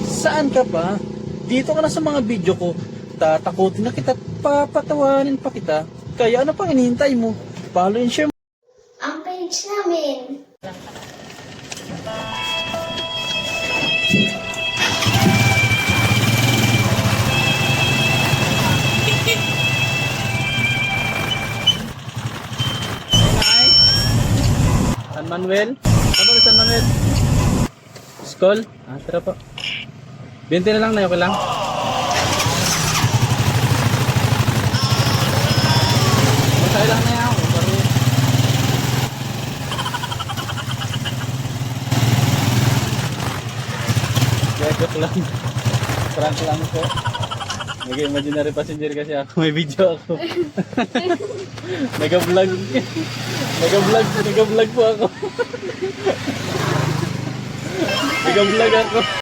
Saan ka pa? Dito ka na sa mga video ko. Tatakutin na kita, papatawanin pa kita. Kaya ano pang hinihintay mo? Follow and share mo. Ang page namin. San Manuel? Ano ba San Manuel? School? Ah, tara po. 20 na lang na, okay lang? Masaya lang na yan ako. Joke lang. Prank lang po. Nag-imaginary passenger kasi ako. May video ako. Nag-vlog. Nag-vlog po ako. Nag-vlog ako.